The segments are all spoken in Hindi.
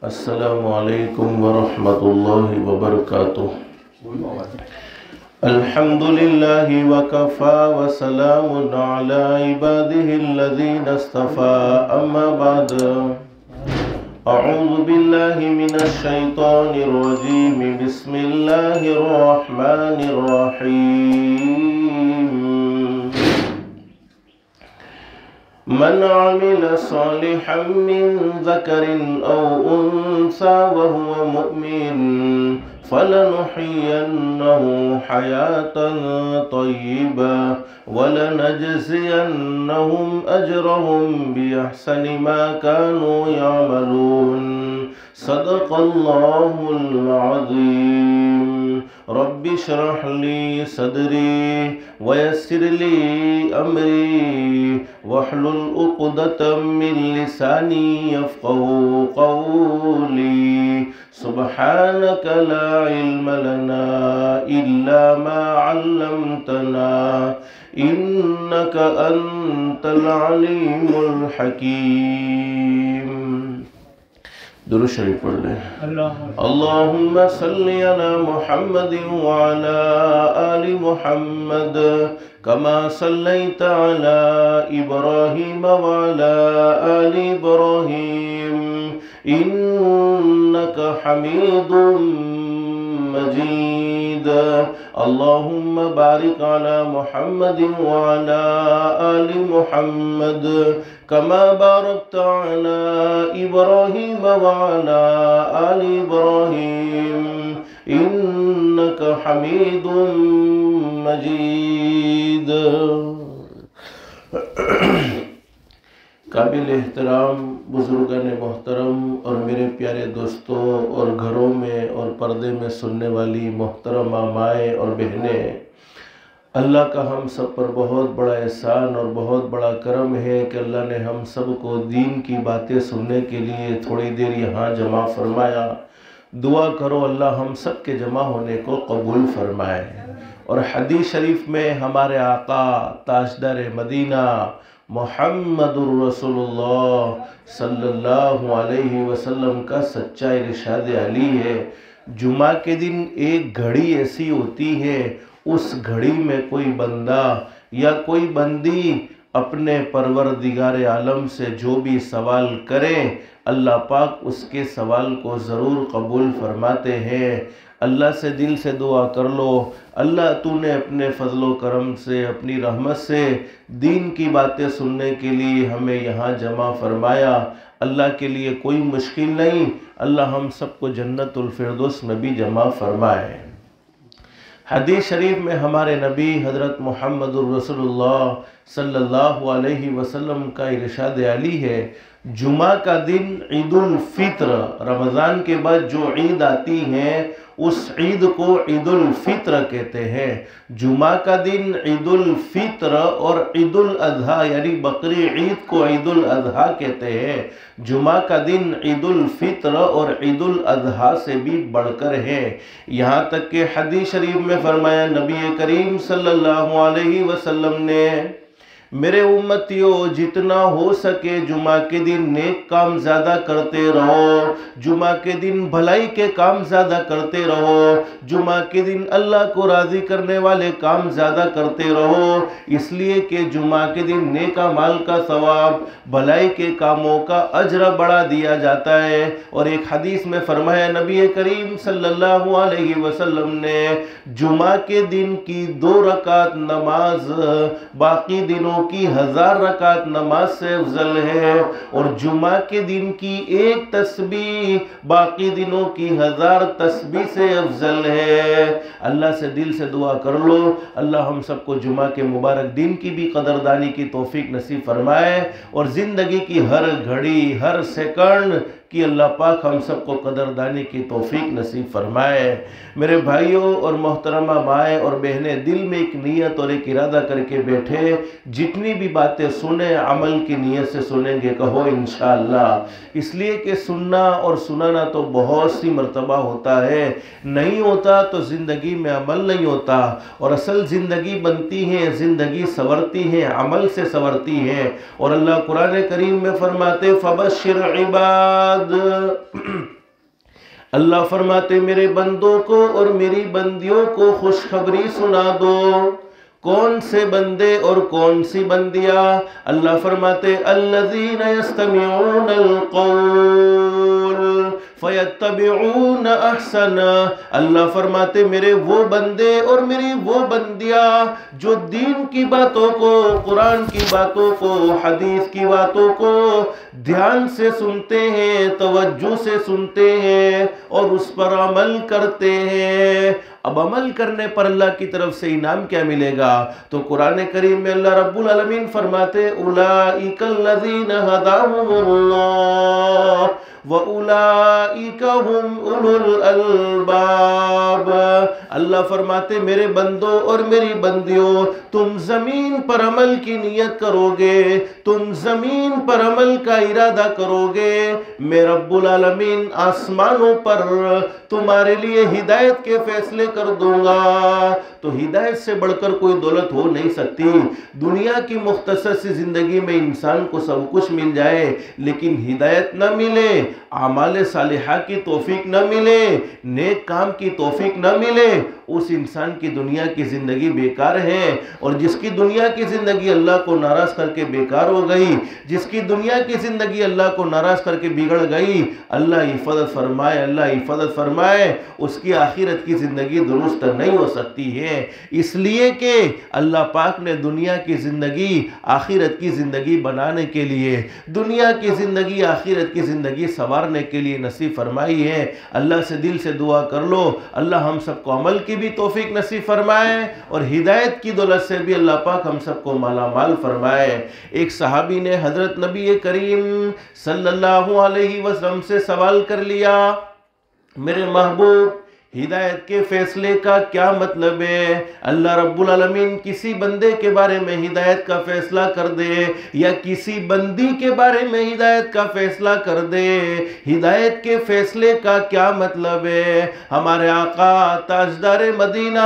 अस्सलामु अलैकुम वरहमतुल्लाहि वबरकातुह। अल्हम्दुलिल्लाहि वकफ़ा वसलामुन अला इबादिहिल्लज़ीना इस्तफ़ा अम्मा बाद। अऊज़ु बिल्लाहि मिनश शैतानिर रजीम बिस्मिल्लाहिर रहमानिर रहीम। मन अमिल सालिहन मिन ज़करिन औ उन्सा वहुव मुअमिन फलनुहयिन्नहु हयातन तय्यिबा वलनजज़ियन्नहुम अजरहुम बिअहसनि मा कानू यअमलून। सदक़ल्लाहुल अज़ीम। रब्बि इश्रह ली सदरी वयस्सिर ली अमरी वहलुल उक़दतम मिन लिसानी यफ़क़हू क़ौली। सुब्हानक ला इल्म लना इल्ला मा अल्लमतना इन्नक अंतल अलीमुल हकीम। दुरूद शरीफ पढ़ लें। अल्लाहुम्मा सल्लि अला मुहम्मदिन व अला आलि मुहम्मद कमा सल्लैता अला इब्राहीम व अला आलि इब्राहीम इन्नका हमीदुम मजीद। अल्लाहुम्मा बारिक अला मुहम्मदिन व अला आलि मुहम्मद कमा बारकता अला इब्राहीम व अला आलि इब्राहीम इन्नका हमीदुम मजीद। काबिल एहतराम बुजुर्गान मोहतरम और मेरे प्यारे दोस्तों और घरों में और पर्दे में सुनने वाली मोहतरमा माएँ और बहनें, अल्लाह का हम सब पर बहुत बड़ा एहसान और बहुत बड़ा करम है कि अल्लाह ने हम सब को दीन की बातें सुनने के लिए थोड़ी देर यहाँ जमा फरमाया। दुआ करो अल्लाह हम सब के जमा होने को कबूल फरमाए। और हदीस शरीफ में हमारे आका ताजदार मदीना मुहम्मदुर रसूलुल्लाह सल्लल्लाहु अलैहि वसल्लम का सच्चा इरशाद अली है, जुमा के दिन एक घड़ी ऐसी होती है, उस घड़ी में कोई बंदा या कोई बंदी अपने परवरदिगार आलम से जो भी सवाल करें, अल्लाह पाक उसके सवाल को ज़रूर कबूल फरमाते हैं। अल्लाह से दिल से दुआ कर लो, अल्लाह तूने अपने फजलो करम से अपनी रहमत से दीन की बातें सुनने के लिए हमें यहाँ जमा फरमाया। अल्लाह के लिए कोई मुश्किल नहीं, अल्लाह हम सबको जन्नतुल फिरदौस में भी जमा फरमाए। हदीस शरीफ में हमारे नबी हज़रत मुहम्मदुर रसूलुल्लाह सल्लल्लाहु अलैहि वसल्लम का इरशाद अली है, जुमा का दिन ईदुल फित्र, रमज़ान के बाद जो ईद आती है उस ईद को ईदुल फित्र कहते हैं। जुमा का दिन ईदुल फित्र और ईदुल अज़हा यानी बकरी ईद को ईदुल अज़हा कहते हैं। जुमा का दिन ईदुल फित्र और ईदुल अज़हा से भी बढ़कर है। यहाँ तक कि हदीस शरीफ में फरमाया नबी करीम सल्लल्लाहु अलैहि वसल्लम ने, मेरे उम्मतियों जितना हो सके जुमा के दिन नेक काम ज़्यादा करते रहो, जुमा के दिन भलाई के काम ज़्यादा करते रहो, जुमा के दिन अल्लाह को राज़ी करने वाले काम ज़्यादा करते रहो, इसलिए कि जुमा के दिन नेका माल का सवाब, भलाई के कामों का अजर बढ़ा दिया जाता है। और एक हदीस में फरमाया नबी करीम सल्लल्लाहु अलैहि वसल्लम ने, जुमा के दिन की 2 रकात नमाज बाकी दिनों की 1000 रकात नमाज से अफजल है, और जुमा के दिन की 1 तस्बीह बाकी दिनों की 1000 तस्बीह से अफजल है। अल्लाह से दिल से दुआ कर लो, अल्लाह हम सबको जुमा के मुबारक दिन की भी कदरदानी की तौफीक नसीब फरमाए, और ज़िंदगी की हर घड़ी हर सेकंड कि अल्लाह पाक हम सबको कदरदानी की तौफीक नसीब फरमाए। मेरे भाइयों और मोहतरमा माएँ और बहनें, दिल में एक नीयत और एक इरादा करके बैठे, जितनी भी बातें सुने अमल की नीयत से सुनेंगे, कहो इंशाअल्लाह। इसलिए कि सुनना और सुनाना तो बहुत सी मर्तबा होता है, नहीं होता तो ज़िंदगी में अमल नहीं होता, और असल ज़िंदगी बनती है, ज़िंदगी संवरती है, अमल से संवरती है। और अल्लाह कुरान करीम में फरमाते, फबश्शिर इबाद बाद अल्लाह फरमाते मेरे बंदों को और मेरी बंदियों को खुशखबरी सुना दो। कौन से बंदे और कौन सी बंदियां? अल्लाह फरमाते अल्लज़ीना यस्तमिऊनल क़ौल फयत्तबिऊन अहसना। अल्लाह फरमाते मेरे वो बंदे और मेरी वो बंदियां जो दीन की बातों को, कुरान की बातों को, हदीस की बातों को ध्यान से सुनते हैं, तवज्जो से सुनते हैं और उस पर अमल करते हैं। अब अमल करने पर अल्लाह की तरफ से इनाम क्या मिलेगा? तो कुरान करीम में अल्लाह रब्बुल आलमीन फरमाते उलाइकल्लज़ीना हदाहुमुल्लाह व उलाइका हुम उलुल अलबाब। अल्लाह फरमाते मेरे बंदों और मेरी बंदियों, तुम जमीन पर अमल की नियत करोगे, तुम जमीन पर अमल का इरादा करोगे, मैं रब्बुल आलमीन आसमानों पर तुम्हारे लिए हिदायत के फैसले कर दूंगा। तो हिदायत से बढ़कर कोई दौलत हो नहीं सकती। दुनिया की मुख्तसर सी जिंदगी में इंसान को सब कुछ मिल जाए, लेकिन हिदायत न मिले, आमाल सालिहा की तौफीक न मिले, नेक काम की तौफीक न मिले, उस इंसान की दुनिया की जिंदगी बेकार है। और जिसकी दुनिया की जिंदगी अल्लाह को नाराज करके बेकार हो गई, जिसकी दुनिया की जिंदगी अल्लाह को नाराज करके बिगड़ गई, अल्लाह हिफाजत फरमाए, अल्लाह हिफाजत फरमाए, उसकी आखिरत की जिंदगी दुरुस्त नहीं हो सकती है। इसलिए कि अल्लाह पाक ने दुनिया की जिंदगी आखिरत की जिंदगी बनाने के लिए, दुनिया की जिंदगी आखिरत की जिंदगी संवारने के लिए नसीब फरमाई है। अल्लाह से दिल से दुआ कर लो, अल्लाह हम सबको अमल की भी तौफीक नसीब फरमाए और हिदायत की दौलत से भी अल्लाह पाक हम सबको माला माल फरमाए। एक सहाबी ने हजरत नबी करीम सल्लल्लाहु अलैहि वसल्लम से सवाल कर लिया, मेरे महबूब हिदायत के फैसले का क्या मतलब है? अल्लाह रब्बुल आलमीन किसी बंदे के बारे में हिदायत का फैसला कर दे या किसी बंदी के बारे में हिदायत का फैसला कर दे, हिदायत के फैसले का क्या मतलब है? हमारे आका ताजदार मदीना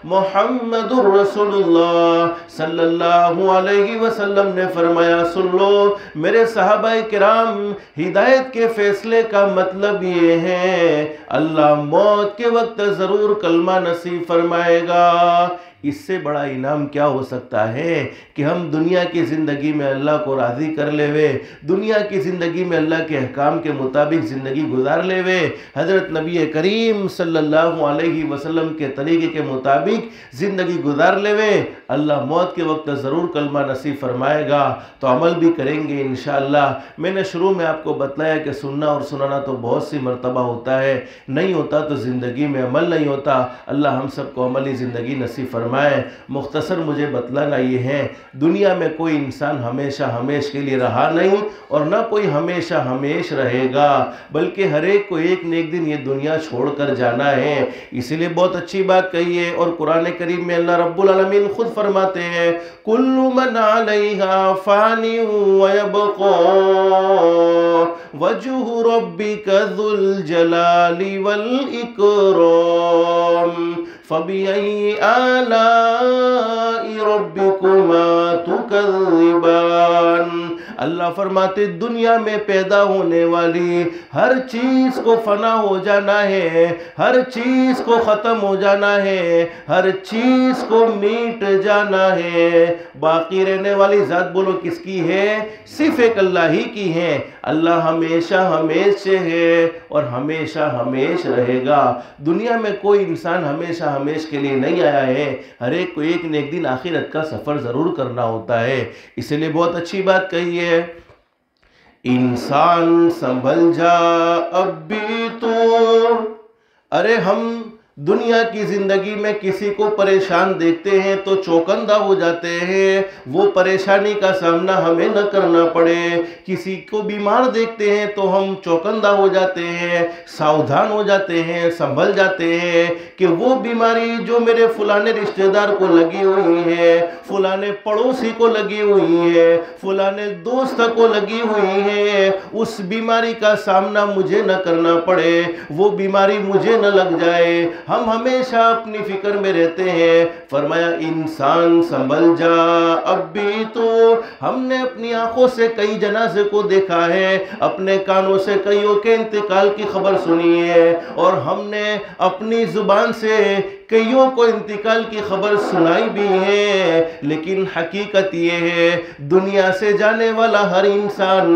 मोहम्मदुर रसूलुल्लाह सल्लल्लाहु अलैहि वसल्लम ने फरमाया, सुन लो मेरे सहाबाए किराम, हिदायत के फैसले का मतलब ये है अल्लाह मौत के वक्त जरूर कलमा नसीब फरमाएगा। इससे बड़ा इनाम क्या हो सकता है कि हम दुनिया की ज़िंदगी में अल्लाह को राज़ी कर लेवे, दुनिया की ज़िंदगी में अल्लाह के अहकाम के मुताबिक ज़िंदगी गुजार लेवे, हज़रत नबी करीम सल्लल्लाहु अलैहि वसल्लम के तरीके के मुताबिक ज़िंदगी गुजार लेवे, अल्लाह मौत के वक्त ज़रूर कलमा नसीब फरमाएगा। तो अमल भी करेंगे इंशाअल्लाह। मैंने शुरू में आपको बताया कि सुनना और सुनाना तो बहुत सी मरतबा होता है, नहीं होता तो ज़िंदगी में अमल नहीं होता। अल्लाह हम सबको अमली ज़िंदगी नसीब फरमाए। मुख्तसर मुझे बतलाना ये है, दुनिया में कोई इंसान हमेशा हमेश के लिए रहा नहीं और ना कोई हमेशा हमेश रहेगा, बल्कि हर एक को एक न एक दिन ये दुनिया छोड़कर जाना है। इसीलिए बहुत अच्छी बात कही है और कुरान करीम में अल्लाह रब्बुल आलमीन खुद फरमाते हैं, कुल्लु मन अलैहा फानी व यबक़ा वजहु रब्बिका ज़ुल जलाली वल इकराम फबिअय्यि आलाइ रब्बिकुमा तुकज़्ज़िबान। अल्लाह फरमाते दुनिया में पैदा होने वाली हर चीज को फना हो जाना है, हर चीज को खत्म हो जाना है, हर चीज को मिट जाना है। बाकी रहने वाली जात बोलो किसकी है? सिर्फ एक अल्लाह ही की है। अल्लाह हमेशा हमेश से है और हमेशा हमेश रहेगा। दुनिया में कोई इंसान हमेशा हमेश के लिए नहीं आया है, हर एक को एक न एक दिन आखिरत का सफर जरूर करना होता है। इसलिए बहुत अच्छी बात कही है, इंसान संभल जा अब भी तो। अरे हम दुनिया की जिंदगी में किसी को परेशान देखते हैं तो चौकन्ना हो जाते हैं, वो परेशानी का सामना हमें न करना पड़े। किसी को बीमार देखते हैं तो हम चौकन्ना हो जाते हैं, सावधान हो जाते हैं, संभल जाते हैं कि वो बीमारी जो मेरे फलाने रिश्तेदार को लगी हुई है, फलाने पड़ोसी को लगी हुई है, फलाने दोस्त को लगी हुई है, उस बीमारी का सामना मुझे न करना पड़े, वो बीमारी मुझे न लग जाए। हम हमेशा अपनी फिक्र में रहते हैं। फरमाया इंसान संभल जा, अब भी तो हमने अपनी आंखों से कई जनाजे को देखा है, अपने कानों से कईयों के इंतकाल की खबर सुनी है, और हमने अपनी जुबान से कईयों को इंतकाल की खबर सुनाई भी है। लेकिन हकीकत ये है, दुनिया से जाने वाला हर इंसान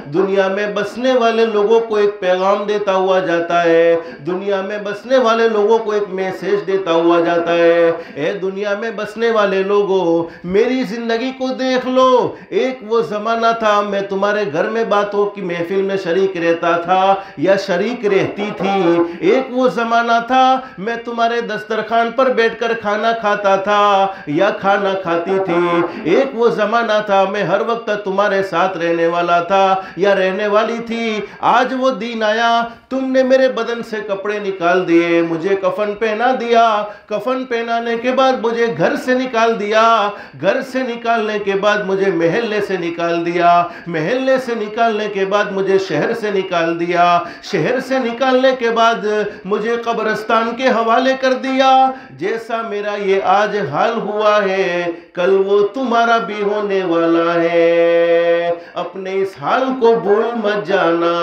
दुनिया में बसने वाले लोगों को एक पैगाम देता हुआ जाता है, दुनिया में बसने वाले लोगों को एक मैसेज देता हुआ जाता है। ए दुनिया में बसने वाले लोगों, मेरी जिंदगी को देख लो। एक वो जमाना था मैं तुम्हारे घर में बातों की महफिल में शरीक रहता था या शरीक रहती थी। एक वो जमाना था मैं तुम्हारे दस्तरखान पर बैठकर खाना खाता था या खाना खाती थी। एक वो जमाना था मैं हर वक्त तुम्हारे साथ रहने वाला था या रहने वाली थी। आज वो दिन आया, तुमने मेरे बदन से कपड़े निकाल दिए, मुझे कफन पहना दिया, कफन पहनाने के बाद मुझे घर से निकाल दिया, घर से निकालने के बाद मुझे महल्ले से निकाल दिया, महल्ले से निकालने के बाद मुझे शहर से निकाल दिया, शहर से निकालने के बाद मुझे कब्रिस्तान के हवाले कर दिया। जैसा मेरा ये आज हाल हुआ है, कल वो तुम्हारा भी होने वाला है। अपने इस हाल को भूल मत जाना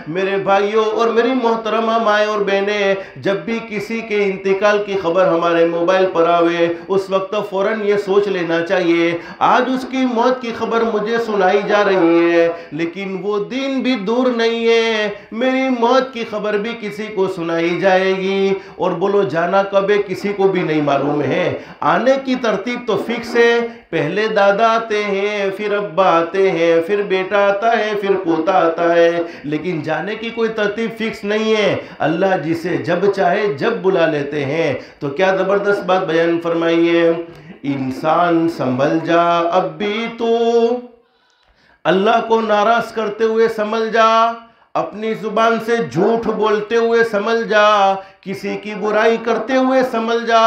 मेरे भाइयों और मेरी मोहतरमा माएँ और बहनें। जब भी किसी के इंतकाल की खबर हमारे मोबाइल पर आवे, उस वक्त फौरन ये सोच लेना चाहिए, आज उसकी मौत की खबर मुझे सुनाई जा रही है, लेकिन वो दिन भी दूर नहीं है, मेरी मौत की खबर भी किसी को सुनाई जाएगी। और बोलो जाना कब है किसी को भी नहीं मालूम है। आने की तरतीब तो फिक्स है, पहले दादा आते हैं, फिर अब्बा आते हैं, फिर बेटा आता है, फिर पोता आता है, लेकिन जाने की कोई तरतीब फिक्स नहीं है। अल्लाह जिसे जब चाहे जब बुला लेते हैं। तो क्या जबरदस्त बात बयान फरमाई है, इंसान संभल जा, अब भी तो अल्लाह को नाराज करते हुए संभल जा, अपनी जुबान से झूठ बोलते हुए संभल जा, किसी की बुराई करते हुए संभल जा,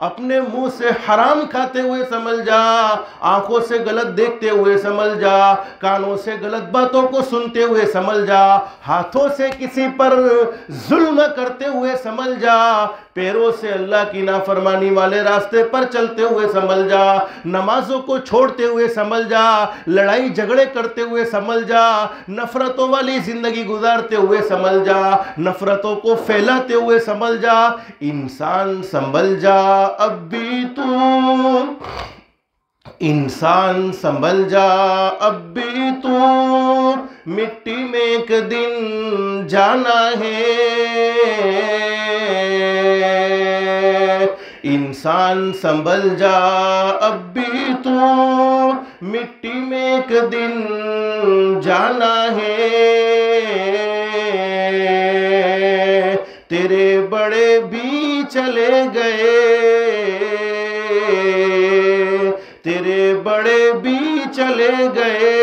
अपने मुंह से हराम खाते हुए संभल जा, आंखों से गलत देखते हुए संभल जा, कानों से गलत बातों को सुनते हुए संभल जा, हाथों से किसी पर जुल्म करते हुए संभल जा, पैरों से अल्लाह की नाफरमानी वाले रास्ते पर चलते हुए संभल जा, नमाजों को छोड़ते हुए संभल जा, लड़ाई झगड़े करते हुए संभल जा, नफरतों वाली जिंदगी गुजारते हुए संभल जा, नफरतों को फैलाते हुए संभल जा। इंसान संभल जा, अब भी तू इंसान संभल जा, अब भी तू मिट्टी में एक दिन जाना है। इंसान संभल जा, अब भी तू मिट्टी में एक दिन जाना है। तेरे बड़े भी चले गए, तेरे बड़े भी चले गए,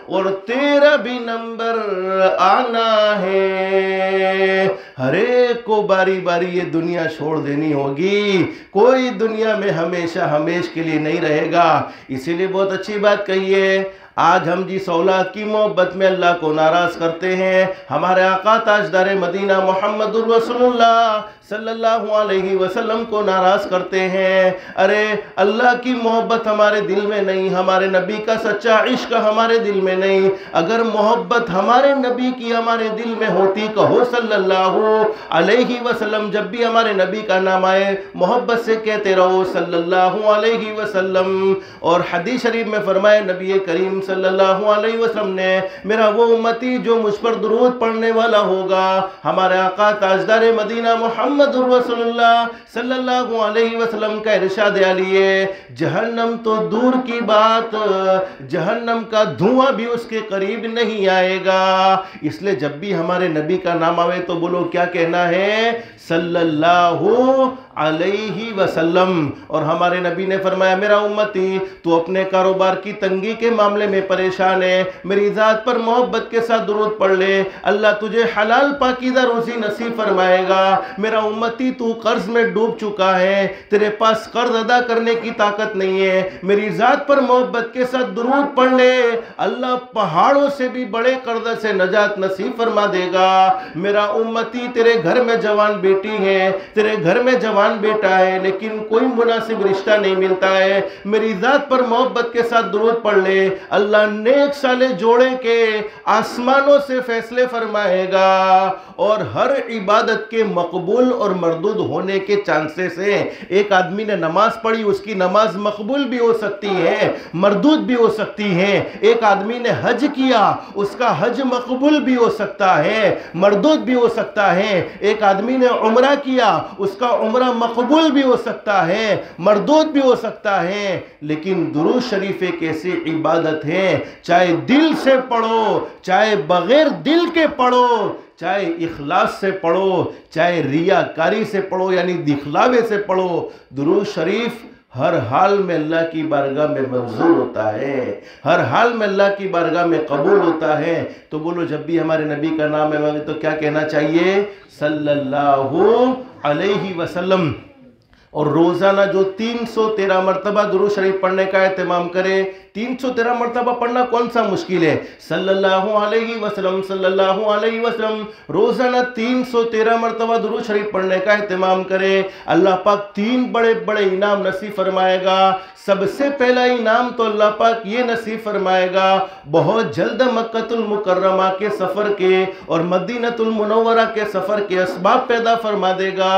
और तेरा भी नंबर आना है। हर एक को बारी बारी ये दुनिया छोड़ देनी होगी, कोई दुनिया में हमेशा हमेश के लिए नहीं रहेगा। इसीलिए बहुत अच्छी बात कही है, आज हम जिस औलाद की मोहब्बत में अल्लाह को नाराज करते हैं, हमारे आका ताजदार मदीना मोहम्मदुर रसूलुल्लाह सल्लल्लाहु अलैहि वसल्लम को नाराज करते हैं। अरे अल्लाह की मोहब्बत हमारे दिल में नहीं, हमारे नबी का सच्चा इश्क हमारे दिल में नहीं। अगर मोहब्बत हमारे नबी की हमारे दिल में होती, कहो सल्लल्लाहु अलैहि वसल्लम। जब भी हमारे नबी का नाम आए मोहब्बत से कहते रहो सल्लल्लाहु अलैहि वसल्लम। और हदीस शरीफ में फरमाया नबी करीम सल्लल्लाहु अलैहि वसल्लम ने, मेरा वो उम्मती जो मुझ पर दुरूद पढ़ने वाला होगा, हमारे आका ताजदार मदीना मोहम्मदुर रसूलुल्लाह सल्लल्लाहु अलैहि वसल्लम का इरशाद आली है, जहन्नम तो दूर की बात, जहन्नम का धुआं भी उसके करीब नहीं आएगा। इसलिए जब भी हमारे नबी का नाम आवे तो बोलो क्या कहना है, सल्लल्लाहु अलैहि वसल्लम। और हमारे नबी ने फरमाया, मेरा उम्मती तू अपने कारोबार की तंगी के मामले में परेशान है, मेरी ज़ात पर मोहब्बत के साथ दुरूद पढ़ ले, अल्लाह तुझे हलाल पाकीज़ा रोज़ी नसीब फरमाएगा। मेरा उम्मती तू कर्ज में डूब चुका है, तेरे पास कर्ज अदा करने की ताकत नहीं है, मेरी ज़ात पर मोहब्बत के साथ दुरूद पढ़ ले, अल्लाह पहाड़ों से भी बड़े कर्ज से नजात नसीब फरमा देगा। मेरा उम्मती तेरे घर में जवान बेटी है, तेरे घर में जवान बेटा है, लेकिन कोई मुनासिब रिश्ता नहीं मिलता है, मेरी ज़ात पर मोहब्बत के साथ दुरूद पढ़ ले, अल्लाह नेक साले जोड़े के आसमानों से फैसले फरमाएगा और हर इबादत के मकबूल और मरदूद होने के चांसेस हैं। एक आदमी ने नमाज पढ़ी, उसकी नमाज मकबूल भी हो सकती है, मरदूद भी हो सकती है। एक आदमी ने हज किया, उसका हज मकबूल भी हो सकता है, मरदूद भी हो सकता है। एक आदमी ने उम्रा किया, उसका उम्रा मकबूल भी हो सकता है, मरदूद भी हो सकता है। लेकिन दुरूद शरीफ एक ऐसी इबादत है, चाहे दिल से पढ़ो, चाहे बगैर दिल के पढ़ो, चाहे इखलास से पढ़ो, चाहे रियाकारी से पढ़ो यानी दिखलावे से पढ़ो, दुरूद शरीफ हर हाल में अल्लाह की बारगाह में मंजूर होता है, हर हाल में अल्लाह की बारगाह में कबूल होता है। तो बोलो, जब भी हमारे नबी का नाम है तो क्या कहना चाहिए? सल्लल्लाहु अलैहि वसल्लम। और रोज़ाना जो 313 मरतबा दुरूद शरीफ पढ़ने का एहतमाम करे। 313 मरतबा पढ़ना कौन सा मुश्किल है? सल्लल्लाहु अलैहि वसल्लम, सल्लल्लाहु अलैहि वसल्लम। रोज़ाना 313 मरतबा दुरूद शरीफ पढ़ने का एहतमाम करे, अल्लाह पाक 3 बड़े बड़े इनाम नसीब फरमाएगा। सबसे पहला इनाम तो अल्लाह पाक ये नसीब फरमाएगा, बहुत जल्द मक्कतुल मुकर्रमा के सफ़र के और मदीनतुल मुनव्वरा के सफ़र के असबाब पैदा फरमा देगा।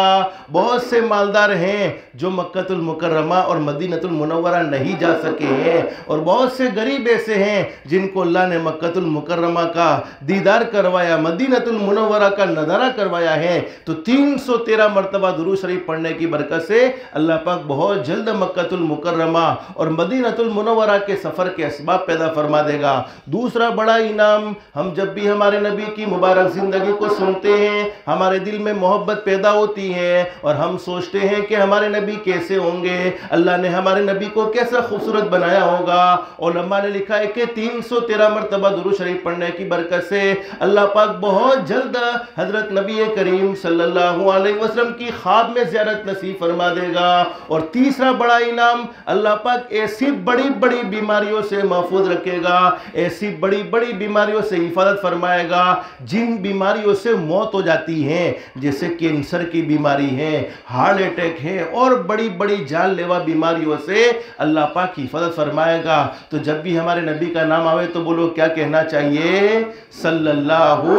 बहुत से मालदार हैं जो मक्कतुल मुकर्रमा और मदीनतुल मुनव्वरा नहीं जा सके हैं, और बहुत से गरीब ऐसे हैं जिनको अल्लाह ने मक्कतुल मुकर्रमा का दीदार करवाया, मदीनतुल मुनव्वरा का नज़ारा करवाया है। तो 313 मरतबा दुरूद शरीफ पढ़ने की बरकत से अल्लाह पाक बहुत जल्द मक्कतुल मुकर्रमा और मदीनतुल मुनव्वरा के सफ़र के असबाब पैदा फरमा देगा। दूसरा बड़ा इनाम, हम जब भी हमारे नबी की मुबारक ज़िंदगी को सुनते हैं, हमारे दिल में मोहब्बत पैदा होती है और हम सोचते हैं कि हमारे नबी कैसे होंगे, अल्लाह ने हमारे नबी को कैसा खूबसूरत बनाया होगा। उलमा ने लिखा है कि 313 मरतबा दुरूद शरीफ पढ़ने की बरकत से अल्लाह पाक बहुत जल्द हजरत नबी करीम सल्लल्लाहु अलैहि वसल्लम की ख्वाब में ज़ियारत नसीब फरमा देगा। और तीसरा बड़ा इनाम, अल्लाह पाक ऐसी बड़ी बड़ी बीमारियों से महफूज रखेगा, ऐसी बड़ी बड़ी बीमारियों से हिफाजत फरमाएगा जिन बीमारियों से मौत हो जाती है, जैसे कैंसर की बीमारी है, हार्ट अटैक है और बड़ी बड़ी जानलेवा बीमारियों से अल्लाह पाक हिफाजत फरमाएगा। तो जब भी हमारे नबी का नाम आवे तो बोलो, क्या कहना चाहिए? सल्लल्लाहु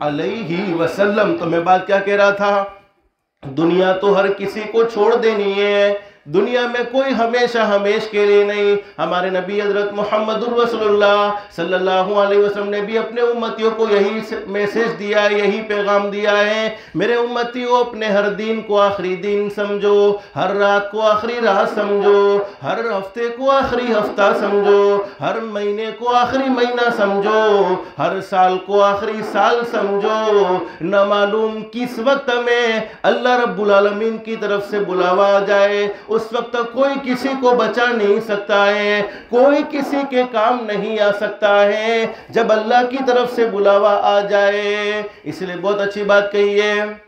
अलैहि वसल्लम। तो मैं बात क्या कह रहा था? दुनिया तो हर किसी को छोड़ देनी है, दुनिया में कोई हमेशा हमेश के लिए नहीं। हमारे नबी हजरत मोहम्मदुर रसूलुल्लाह सल्लल्लाहु अलैहि वसल्लम ने भी अपने उम्मतियों को यही मैसेज दिया है, यही पैगाम दिया है, मेरे उम्मतियों अपने हर दिन को आखिरी दिन समझो, हर रात को आखिरी रात समझो, हर हफ्ते को आखिरी हफ्ता समझो, हर महीने को आखिरी महीना समझो, हर साल को आखिरी साल समझो। न मालूम किस वक्त में अल्लाह रब्बुल आलमीन की तरफ से बुलावा आ जाए, उस वक्त कोई किसी को बचा नहीं सकता है, कोई किसी के काम नहीं आ सकता है जब अल्लाह की तरफ से बुलावा आ जाए। इसलिए बहुत अच्छी बात कही है,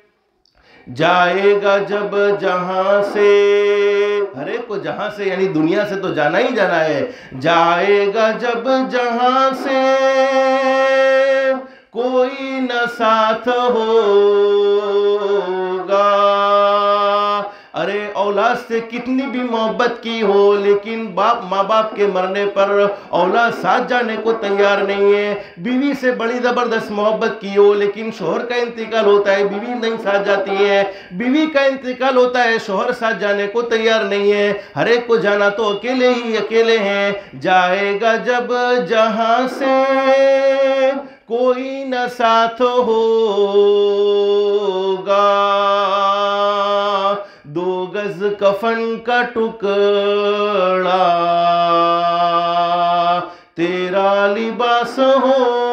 जाएगा जब जहां से, हर एक को जहां से यानी दुनिया से तो जाना ही जाना है, जाएगा जब जहां से कोई न साथ होगा। अरे औलाद से कितनी भी मोहब्बत की हो, लेकिन माँ बाप के मरने पर औलाद साथ जाने को तैयार नहीं है। बीवी से बड़ी ज़बरदस्त मोहब्बत की हो, लेकिन शोहर का इंतकाल होता है, बीवी नहीं साथ जाती है। बीवी का इंतकाल होता है, शोहर साथ जाने को तैयार नहीं है। हर एक को जाना तो अकेले ही अकेले हैं। जाएगा जब जहां से कोई न साथ होगा, 2 गज कफन का टुकड़ा तेरा लिबास होगा।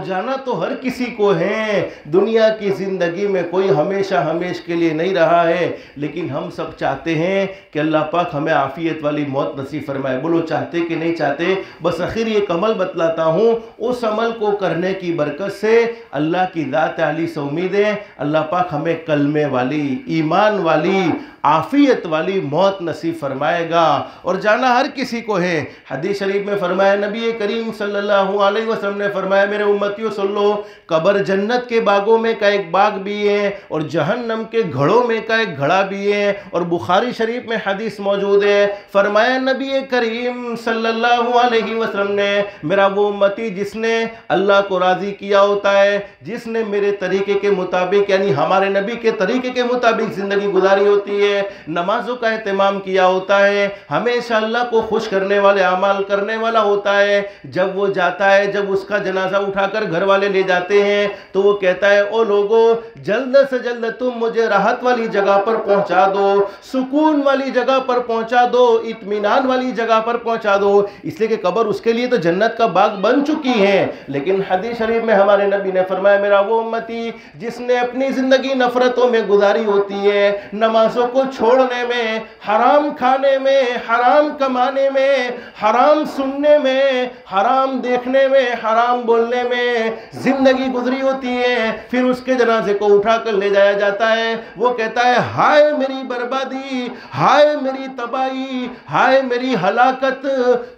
जाना तो हर किसी को है। दुनिया की ज़िंदगी में कोई हमेशा हमेश के लिए नहीं रहा है, लेकिन हम सब चाहते हैं कि अल्लाह पाक हमें आफियत वाली मौत नसीब फरमाए। बोलो चाहते कि नहीं चाहते? बस आखिर एक अमल बतलाता हूँ, उस अमल को करने की बरकत से अल्लाह की ज़ात आली से उम्मीद है अल्लाह पाक हमें कलमे वाली, ईमान वाली, आफियत वाली मौत नसीब फरमाएगा। और जाना हर किसी को है। हदीस शरीफ में फरमाया, नबी करीम सल्लल्लाहु अलैहि वसल्लम ने फरमाया, मेरे उम्मतियों सुन लो, कब्र जन्नत के बागों में का एक बाग भी है और जहन्नम के घड़ों में का एक घड़ा भी है। और बुखारी शरीफ में हदीस मौजूद है, फरमाया नबी करीम सल्लल्लाहु अलैहि वसल्लम ने, मेरा वो उम्मती जिसने अल्लाह को राज़ी किया होता है, जिसने मेरे तरीके के मुताबिक यानी हमारे नबी के तरीके के मुताबिक ज़िंदगी गुजारी होती है, नमाजों का एहतमाम किया होता है, हमेशा अल्लाह को खुश करने वाले अमाल करने वाला होता है, जब वो जाता है, जब उसका जनाजा उठाकर घर वाले ले जाते हैं तो वो कहता है, ओ लोगों, जल्द से जल्द तुम मुझे राहत वाली जगह पर पहुंचा दो, सुकून वाली जगह पर पहुंचा दो, इत्मीनान वाली जगह पर पहुंचा दो। इसलिए कि कब्र उसके लिए तो जन्नत का बाग बन चुकी है। लेकिन हदीस शरीफ में हमारे नबी ने फरमाया, मेरा वो उम्मती जिसने अपनी जिंदगी नफरतों में गुजारी होती है, नमाजों को छोड़ने में, हराम खाने में, हराम कमाने में, हराम सुनने में, हराम देखने में, हराम बोलने में जिंदगी गुजरी होती है, फिर उसके जनाजे को उठाकर ले जाया जाता है। वो कहता है, हाय मेरी बर्बादी, हाय मेरी तबाही, हाय मेरी हलाकत,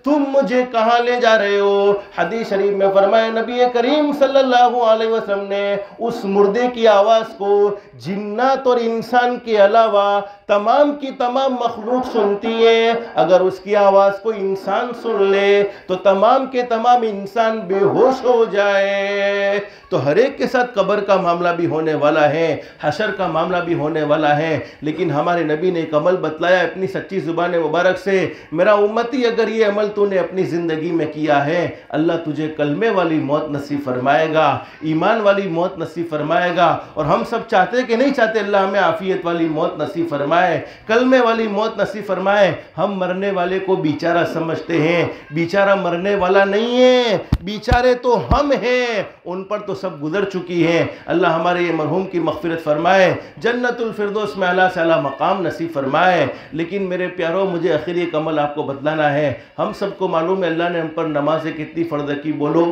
तुम मुझे कहां ले जा रहे हो? हदीस शरीफ में फरमाया, नबी करीम सल्लल्लाहु अलैहि वसल्लम ने उस मुर्दे की आवाज को जिन्नात और इंसान के अलावा तमाम की तमाम मखलूक सुनती है। अगर उसकी आवाज को इंसान सुन ले तो तमाम के तमाम इंसान बेहोश हो जाए। तो हर एक के साथ कब्र का मामला भी होने वाला है, हशर का मामला भी होने वाला है। लेकिन हमारे नबी ने एक अमल बतलाया अपनी सच्ची जुबान मुबारक से, मेरा उम्मती अगर ये अमल तूने अपनी ज़िंदगी में किया है, अल्लाह तुझे कलमे वाली मौत नसीब फरमाएगा, ईमान वाली मौत नसीब फरमाएगा। और हम सब चाहते कि नहीं चाहते अल्लाह हमें आफियत वाली मौत नसीब फरमाए, कलमे वाली मौत नसीब फरमाए। हम मरने वाले को बेचारा समझते हैं, बेचारा मरने वाला नहीं है, बेचारे तो हम हैं, उन पर तो सब गुजर चुकी है। अल्लाह हमारे ये मरहूम की मग़फ़िरत फरमाए, जन्नतुल फिरदौस में आला से आला मकाम नसीब फरमाए। लेकिन मेरे प्यारों, मुझे आखिर एक अमल आपको बतलाना है। हम सबको मालूम है अल्लाह ने हम पर नमाज़ें कितनी फ़र्ज़ की, बोलो,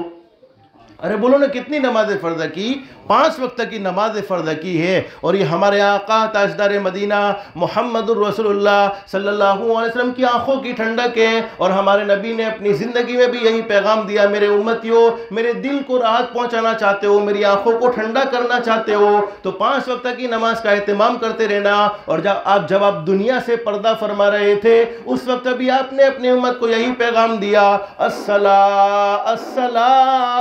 अरे बोलो ना, कितनी नमाज़ें फ़र्ज़ की? 5 वक्त की नमाज़ फ़र्ज़ की है। और ये हमारे आका ताजदार मदीना मुहम्मदुर रसूलुल्लाह सल्लल्लाहु अलैहि वसल्लम की आंखों की ठंडक है। और हमारे नबी ने अपनी ज़िंदगी में भी यही पैगाम दिया, मेरे उम्मतियों, मेरे दिल को राहत पहुँचाना चाहते हो, मेरी आंखों को ठंडा करना चाहते हो तो 5 वक्त की नमाज का एहतमाम करते रहना। और जब आप दुनिया से पर्दा फरमा रहे थे, उस वक्त भी आपने अपनी उम्मत को यही पैगाम दिया, अस्सला अस्सला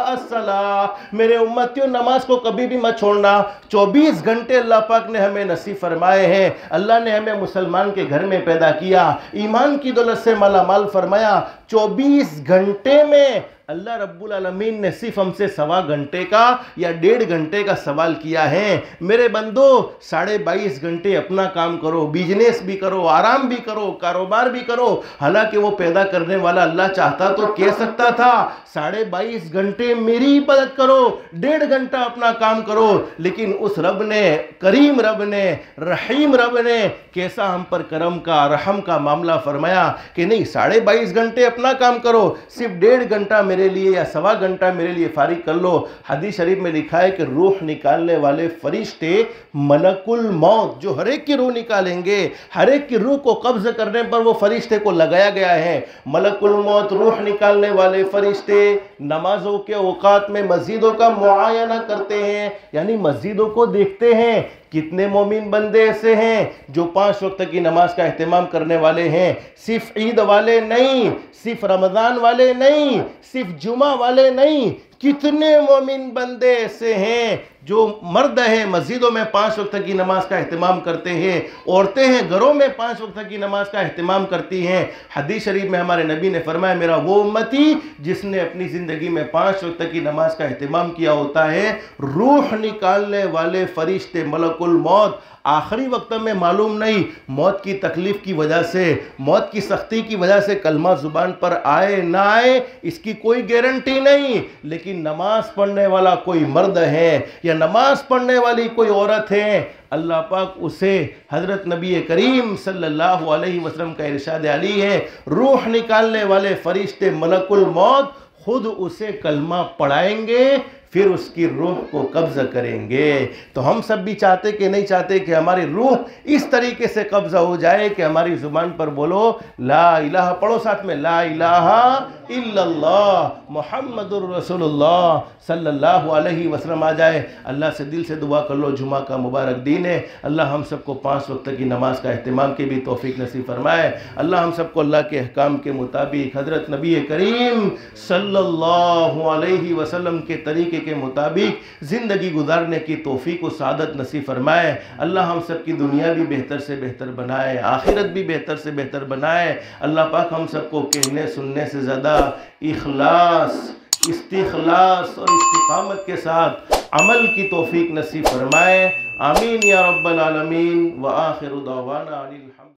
अस्सला, मेरे उम्मतियों, नमाज को कभी भी मत छोड़ना। 24 घंटे अल्लाह पाक ने हमें नसीब फरमाए हैं। अल्लाह ने हमें मुसलमान के घर में पैदा किया, ईमान की दौलत से मालामाल फरमाया। 24 घंटे में अल्लाह रब्बुल आलमीन ने सिर्फ हमसे 1.25 घंटे का या 1.5 घंटे का सवाल किया है। मेरे बंदो, 22.5 घंटे अपना काम करो, बिजनेस भी करो, आराम भी करो, कारोबार भी करो। हालांकि वो पैदा करने वाला अल्लाह चाहता तो कह सकता था 22.5 घंटे मेरी इबादत करो, 1.5 घंटा अपना काम करो। लेकिन उस रब ने, करीम रब ने, रहीम रब ने कैसा हम पर करम का, रहम का मामला फरमाया कि नहीं, 22.5 घंटे अपना काम करो, सिर्फ 1.5 घंटा मेरे लिए या 1.25 घंटा मेरे लिए फारिग कर लो। हदीस शरीफ में लिखा है कि रूह निकालने वाले फरिश्ते मलकुल मौत, जो हर एक की रूह निकालेंगे, हर एक की रूह को कब्ज करने पर वो फरिश्ते को लगाया गया है। मलकुल मौत, रूह निकालने वाले फरिश्ते नमाजों के औकात में मस्जिदों का मुआयना करते हैं, यानी मस्जिदों को देखते हैं। कितने मोमिन बंदे ऐसे हैं जो 5 वक्त की नमाज का एहतमाम करने वाले हैं। सिर्फ ईद वाले नहीं, सिर्फ रमज़ान वाले नहीं, सिर्फ जुमा वाले नहीं, कितने मोमिन बंदे ऐसे हैं जो मर्द हैं मस्जिदों में 5 वक्त की नमाज का अहतमाम करते हैं, औरतें हैं घरों में 5 वक्त की नमाज का अहतमाम करती हैं। हदीस शरीफ में हमारे नबी ने फरमाया, मेरा वो उम्मती जिसने अपनी ज़िंदगी में 5 वक्त की नमाज का अहतमाम किया होता है, रूह निकालने वाले फरिश्ते मलकुल मौत आखिरी वक्त में मालूम नहीं मौत की तकलीफ़ की वजह से, मौत की सख्ती की वजह से कलमा ज़ुबान पर आए ना आए इसकी कोई गारंटी नहीं, लेकिन नमाज पढ़ने वाला कोई मर्द है या नमाज पढ़ने वाली कोई औरत है, अल्लाह पाक उसे, हज़रत नबी करीम सल्लल्लाहु अलैहि वसल्लम का इरशाद अली है, रूह निकालने वाले फरिश्ते मलकुल मौत खुद उसे कलमा पढ़ाएंगे, फिर उसकी रूह को कब्ज़ा करेंगे। तो हम सब भी चाहते कि नहीं चाहते कि हमारी रूह इस तरीके से कब्ज़ा हो जाए कि हमारी ज़ुबान पर बोलो ला इलाहा, पढ़ो साथ में, ला इलाहा इल्लल्लाह मुहम्मदुर रसूलुल्लाह सल्लल्लाहु अलैहि वसल्लम आ जाए। अल्लाह से दिल से दुआ कर लो, जुमा का मुबारक दिन है, अल्लाह हम सबको 5 वक्त की नमाज का अहतमाम की भी तौफीक नसीब फरमाए। अल्लाह हम सबको अल्लाह के अहकाम के मुताबिक हज़रत नबी करीम सल्लल्लाहु अलैहि वसल्लम के तरीके के मुताबिक ज़िंदगी गुजारने की तौफीक व सादत नसीब फरमाए। अल्लाह हम सब की दुनिया भी बेहतर से बेहतर बनाए, आखिरत भी बेहतर से बेहतर बनाए। अल्लाह पाक हम सबको कहने सुनने से ज़्यादा इखलास, इस्तिखलास और इस्तिकामत के साथ अमल की तौफीक नसीब फरमाए। आमीन या रब्बल आलमीन व आखिरु दावाना अनिल